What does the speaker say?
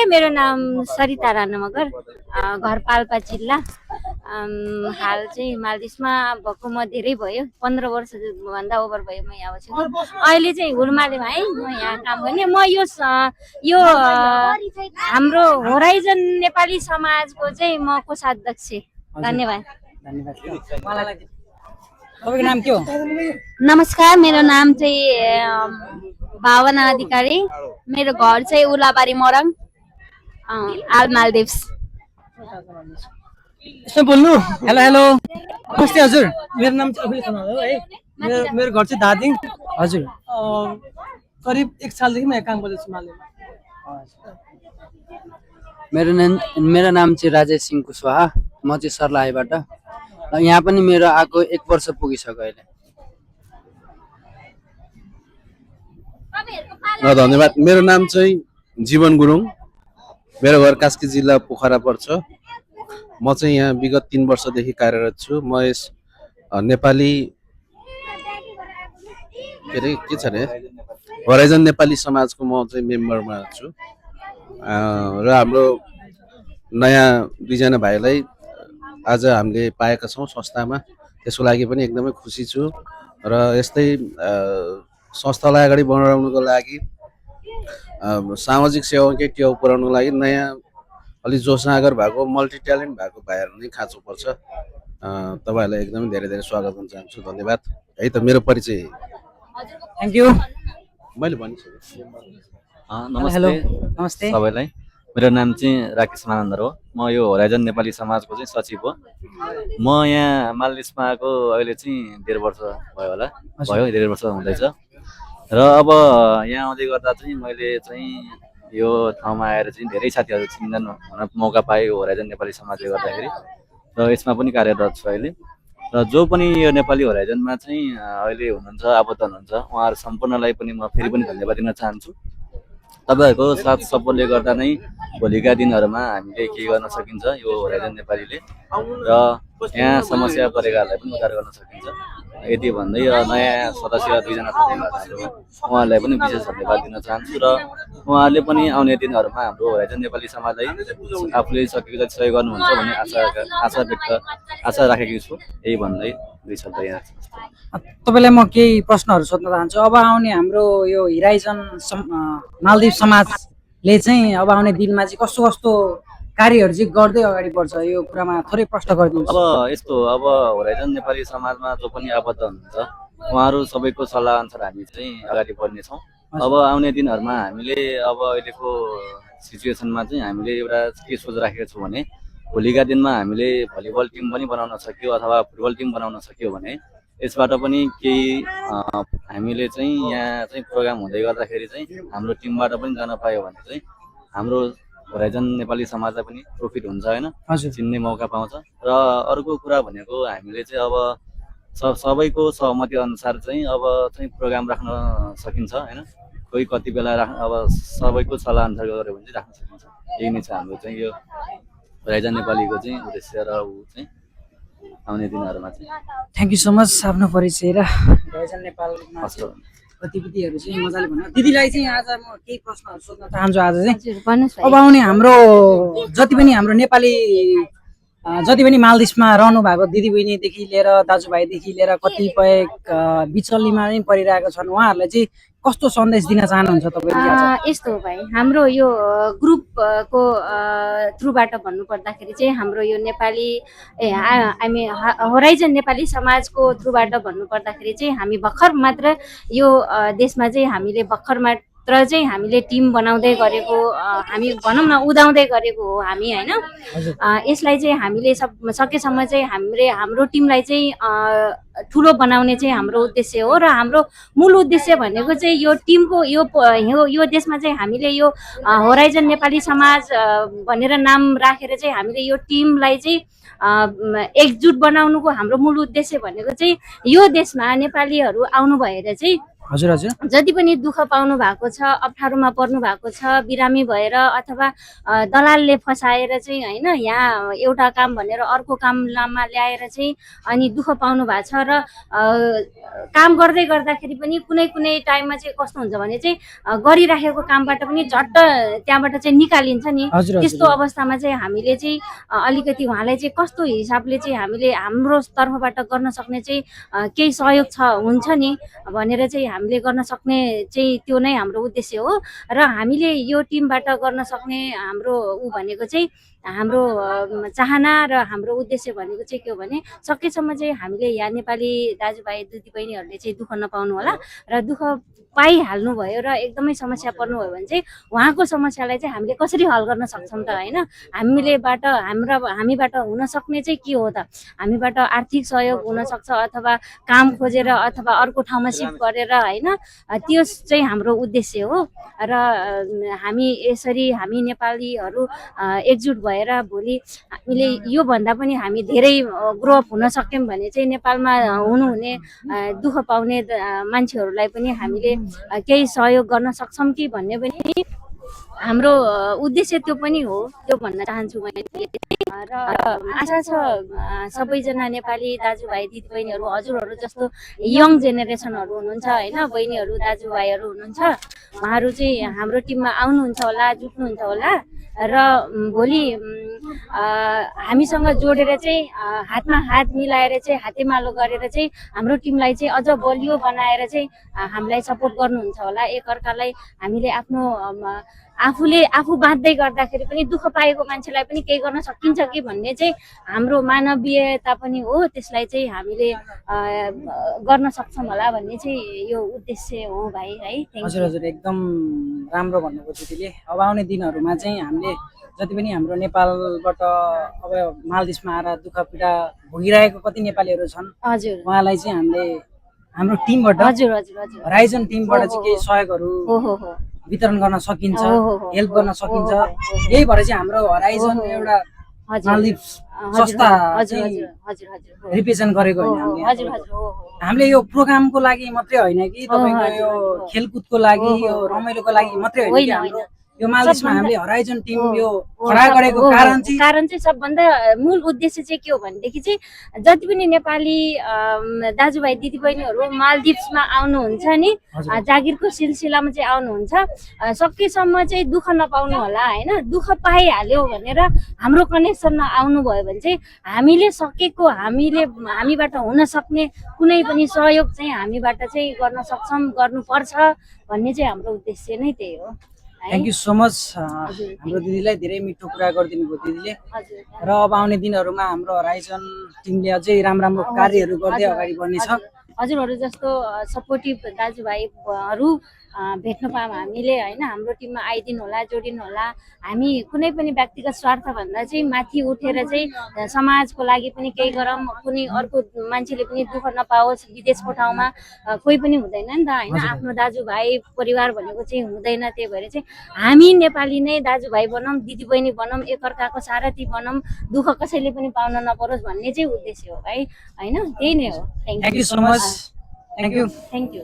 मेरो नाम सरिता राणा मगर, घर पाल्पा जिल्ला। हाल चाहिँ मालदिप्समा भएको म धेरै भयो, 15 वर्षभन्दा ओभर भयो म यहाँ छु। अहिले चाहिँ हुलमालेमा है म यहाँ काम गर्ने। म यो हाम्रो होराइजन नेपाली समाजको चाहिँ म कोषाध्यक्ष। धन्यवाद। तपाईँको नाम के हो? नमस्कार, मेरो नाम चाहिँ भावना अधिकारी। मेरो घर चाहिँ उलाबारी मोरङ, आल मालदिप्स। यसो बोल्नु। हेलो हेलो, नमस्ते हजुर। मेरो नाम चाहिँ अखिल खनाल हो है। मेरो घर चाहिँ धादिङ हजुर। करिब 1 सालदेखि म यहाँ काम गर्दैछु मालदिप्समा। मेरो नाम चाहिँ राजेश सिंह कुशवाहा। म चाहिँ सर्लाहीबाट। यहाँ पनि मेरो आएको 1 वर्ष पुगिसक्यो अहिले। धन्यवाद। मेरो नाम चाहिँ जीवन गुरुङ। मेरो घर कास्की जिल्ला पोखरा पर्छ। म चाहिँ यहाँ विगत 3 वर्षदेखि कार्यरत छु। म यस नेपाली के छ रे होराइजन नेपाली समाजको म चाहिँ मेम्बरमा छु। र हाम्रो नयाँ 2 जना भाइलाई आज हामीले पाएका छौँ संस्थामा। त्यसको लागि पनि एकदमै खुसी छु। र यस्तै संस्थालाई अगाडि बढाउनको लागि सामाजिक सेवाकै टेउ पुर्याउनको लागि नयाँ अलि जोसनागर भएको मल्टी ट्यालेन्ट भएको भाइहरू नै खाँचो पर्छ। तपाईँहरूलाई एकदमै धेरै धेरै स्वागत गर्न चाहन्छु। धन्यवाद। है त मेरो परिचय। Thank you. मैले भनिसकेँ। नमस्ते सबैलाई। मेरो नाम चाहिँ राकेश मानन्दर हो। म यो होराइजन नेपाली समाजको चाहिँ सचिव हो। म यहाँ मालदिप्समा आएको अहिले चाहिँ 1.5 वर्ष भयो होला, 1.5 वर्ष हुँदैछ। र अब यहाँ आउँदै गर्दा चाहिँ मैले चाहिँ यो ठाउँमा आएर चाहिँ धेरै साथीहरू चिन्जान हुन मौका पाएँ होराइजन नेपाली समाजले गर्दाखेरि। र यसमा पनि कार्यरत छु अहिले। र जो पनि यो नेपाली होराइजनमा चाहिँ अहिले हुनुहुन्छ, आबद्ध हुनुहुन्छ, उहाँहरू सम्पूर्णलाई पनि म फेरि पनि धन्यवाद दिन चाहन्छु। तपाईँहरूको साथ सपोर्टले गर्दा नै भोलिका दिनहरूमा हामीले के गर्न सकिन्छ यो होराइजन नेपालीले, र यहाँ समस्या परेकाहरूलाई पनि उद्धार गर्न सकिन्छ। यति भन्दै नयाँ सदस्य 2 जना उहाँहरूलाई पनि विशेष धन्यवाद दिन चाहन्छु। र उहाँहरूले पनि आउने दिनहरूमा हाम्रो होराइजन नेपाली समाजलाई आफूले सकेको जति सहयोग गर्नुहुन्छ भन्ने आशा राखेको छु। यही भन्दै 2 शब्द यहाँ तपाईँलाई म केही प्रश्नहरू सोध्न चाहन्छु। अब आउने हाम्रो यो होराइजन मालदिप्स समाजले चाहिँ अब आउने दिनमा चाहिँ कस्तो कस्तो कार्यहरू चाहिँ गर्दै अगाडि बढ्छ, यो कुरामा थोरै प्रश्न गरिदिनुहोस्। अब यस्तो, अब होराइजन नेपाली समाजमा जो पनि आबद्ध हुनुहुन्छ उहाँहरू सबैको सल्लाह अनुसार हामी चाहिँ अगाडि बढ्नेछौँ। अब आउने दिनहरूमा हामीले अब अहिलेको सिचुएसनमा चाहिँ हामीले एउटा के सोच राखेको छौँ भने भोलिका दिनमा हामीले भलिबल टिम पनि बनाउन सक्यो अथवा फुटबल टिम बनाउन सक्यो भने यसबाट पनि केही हामीले चाहिँ यहाँ चाहिँ प्रोग्राम हुँदै गर्दाखेरि चाहिँ हाम्रो टिमबाट पनि जान पायो भने चाहिँ हाम्रो होराइजन नेपाली समाजलाई पनि प्रफिट हुन्छ होइन, चिन्ने मौका पाउँछ। र अर्को कुरा भनेको हामीले चाहिँ अब सबैको सहमति अनुसार चाहिँ अब चाहिँ प्रोग्राम राख्न सकिन्छ होइन। कोही कति बेला अब सबैको सल्लाह अनुसार गऱ्यो भने चाहिँ राख्न सकिन्छ। यही नै छ हाम्रो चाहिँ यो होराइजन नेपालीको चाहिँ उद्देश्य र ऊ चाहिँ आउने दिनहरूमा चाहिँ। थ्याङ्क यू सो मच आफ्नो परिचय र होराइजन नेपालमा गतिविधिहरू चाहिँ मजाले भन्नु। दिदीलाई चाहिँ आज म केही प्रश्नहरू सोध्न चाहन्छु। आज चाहिँ अब आउने हाम्रो जति पनि हाम्रो नेपाली जति पनि मालदिप्समा रहनु भएको दिदीबहिनीदेखि लिएर दाजुभाइदेखि लिएर कतिपय बिचल्लीमा नै परिरहेका छन्, उहाँहरूलाई चाहिँ कस्तो सन्देश दिन चाहनुहुन्छ तपाईले? यस्तो हो भाइ, हाम्रो यो ग्रुपको थ्रुबाट भन्नुपर्दाखेरि चाहिँ हाम्रो यो नेपाली हामी होराइजन नेपाली समाजको थ्रुबाट भन्नुपर्दाखेरि चाहिँ हामी भर्खर मात्र यो देशमा चाहिँ हामीले भर्खर मात्र चाहिँ हामीले टिम बनाउँदै गरेको, हामी भनौँ न उदाउँदै गरेको हो हामी होइन। यसलाई चाहिँ हामीले सकेसम्म चाहिँ हाम्रो टिमलाई चाहिँ ठुलो बनाउने चाहिँ हाम्रो उद्देश्य हो। र हाम्रो मूल उद्देश्य भनेको चाहिँ यो टिमको यो देशमा चाहिँ हामीले यो होराइजन नेपाली समाज भनेर नाम राखेर चाहिँ हामीले यो टिमलाई चाहिँ एकजुट बनाउनुको हाम्रो मूल उद्देश्य भनेको चाहिँ यो देशमा नेपालीहरू आउनु भएर चाहिँ हजुर हजुर जति पनि दुःख पाउनु भएको छ, अप्ठ्यारोमा पर्नु भएको छ, बिरामी भएर अथवा दलालले फसाएर चाहिँ होइन यहाँ एउटा काम भनेर अर्को काममा ल्याएर चाहिँ अनि दुःख पाउनु भएको छ र काम गर्दै गर्दाखेरि पनि कुनै कुनै टाइममा चाहिँ कस्तो हुन्छ भने चाहिँ गरिराखेको कामबाट पनि झट्ट त्यहाँबाट चाहिँ निकालिन्छ नि। हजुर त्यस्तो अवस्थामा चाहिँ हामीले चाहिँ अलिकति उहाँलाई चाहिँ कस्तो हिसाबले चाहिँ हामीले हाम्रो तर्फबाट गर्न सक्ने चाहिँ केही सहयोग हुन्छ नि भनेर चाहिँ हामीले गर्न सक्ने चाहिँ त्यो नै हाम्रो उद्देश्य हो। र हामीले यो टिमबाट गर्न सक्ने हाम्रो भनेको चाहिँ हाम्रो चाहना र हाम्रो उद्देश्य भनेको चाहिँ के हो भने सकेसम्म चाहिँ हामीले यहाँ नेपाली दाजुभाइ दिदीबहिनीहरूले चाहिँ दुःख नपाउनु होला र दुःख पाइहाल्नु भयो र एकदमै समस्या पर्नुभयो भने चाहिँ उहाँको समस्यालाई चाहिँ हामीले कसरी हल गर्न सक्छौँ त होइन। हामीबाट हुन सक्ने चाहिँ के हो त, हामीबाट आर्थिक सहयोग हुनसक्छ अथवा काम खोजेर अथवा अर्को ठाउँमा सिफ्ट गरेर होइन, त्यो चाहिँ हाम्रो उद्देश्य हो। र हामी यसरी हामी नेपालीहरू एकजुट भएर भोलि हामीले योभन्दा पनि हामी धेरै ग्रो अप हुन सक्यौँ भने चाहिँ नेपालमा हुनुहुने दुःख पाउने मान्छेहरूलाई पनि हामीले केही सहयोग गर्न सक्छौँ कि भन्ने पनि हाम्रो उद्देश्य त्यो पनि हो, त्यो भन्न चाहन्छु मैले। र आशा छ सबैजना नेपाली दाजुभाइ दिदीबहिनीहरू हजुरहरू जस्तो यङ जेनेरेसनहरू हुनुहुन्छ होइन, बहिनीहरू दाजुभाइहरू हुनुहुन्छ, उहाँहरू चाहिँ हाम्रो टिममा आउनुहुन्छ होला, जुट्नुहुन्छ होला र भोलि हामीसँग जोडेर चाहिँ हातमा हात मिलाएर चाहिँ हातेमालो गरेर चाहिँ हाम्रो टिमलाई चाहिँ अझ बलियो बनाएर चाहिँ हामीलाई सपोर्ट गर्नुहुन्छ होला। एकअर्कालाई हामीले आफू बाँच्दै गर्दाखेरि पनि दुःख पाएको मान्छेलाई पनि केही गर्न सकिन्छ कि भन्ने चाहिँ हाम्रो मानवीयता पनि हो, त्यसलाई चाहिँ हामीले गर्न सक्छौँ होला भन्ने चाहिँ यो उद्देश्य हो भाइ है। हजुर हजुर एकदम राम्रो भन्नुभयो दिदीले। अब आउने दिनहरूमा चाहिँ हामीले जति पनि हाम्रो नेपालबाट अब मालदिप्समा आएर दुःख पीडा भोगिरहेको कति नेपालीहरू छन्, हजुर उहाँलाई चाहिँ हामीले हाम्रो टिमबाट हजुर हजुर हजुर होराइजन टिमबाट चाहिँ केही सहयोगहरू वितरण गर्न सकिन्छ, हेल्प गर्न सकिन्छ। यही भएर चाहिँ हाम्रो होराइजन एउटा मालदिप्स संस्था रिप्रेजेन्ट गरेको होइन हामीले यो प्रोग्रामको लागि मात्रै होइन कि तपाईँको यो खेलकुदको लागि यो रमाइलोको लागि मात्रै होइन कि हाम्रो यो मालदिप्समा हामीले होराइजन टिम यो खडा गरेको कारण चाहिँ सबभन्दा मूल उद्देश्य चाहिँ के हो भनेदेखि चाहिँ जति पनि नेपाली दाजुभाइ दिदीबहिनीहरू मालदिप्समा आउनुहुन्छ नि, जागिरको सिलसिलामा चाहिँ आउनुहुन्छ, सकेसम्म चाहिँ दुःख नपाउनु होला होइन। दुःख पाइहाल्यो भनेर हाम्रो कनेक्सनमा आउनुभयो भने चाहिँ हामीले सकेको हामीबाट हुन सक्ने कुनै पनि सहयोग चाहिँ हामीबाट चाहिँ गर्न सक्छौँ, गर्नुपर्छ भन्ने चाहिँ हाम्रो उद्देश्य नै त्यही हो। थ्याङ्क यू सो मच हाम्रो दिदीलाई, धेरै मिठो कुरा गरिदिनु भयो दिदीले। र अब आउने दिनहरूमा हाम्रो होराइजन टिमले अझै राम्रो कार्यहरू गर्दै अगाडि बढ्नेछ। हजुरहरू जस्तो सपोर्टिभ दाजुभाइहरू भेट्न पाऊँ हामीले होइन, हाम्रो टिममा आइदिनु होला, जोडिनु होला। हामी कुनै पनि व्यक्तिगत स्वार्थभन्दा चाहिँ माथि उठेर चाहिँ समाजको लागि पनि केही गरौँ, कुनै अर्को मान्छेले पनि दुःख नपाओस्। विदेशको ठाउँमा कोही पनि हुँदैन नि त होइन, आफ्नो दाजुभाइ परिवार भनेको चाहिँ हुँदैन। त्यही भएर चाहिँ हामी नेपाली नै दाजुभाइ बनौँ, दिदीबहिनी बनौँ, एकअर्काको सारथी बनौँ, दुःख कसैले पनि पाउन नपरोस् भन्ने चाहिँ उद्देश्य हो भाइ होइन। त्यही नै हो। Thank you so much. Thank you.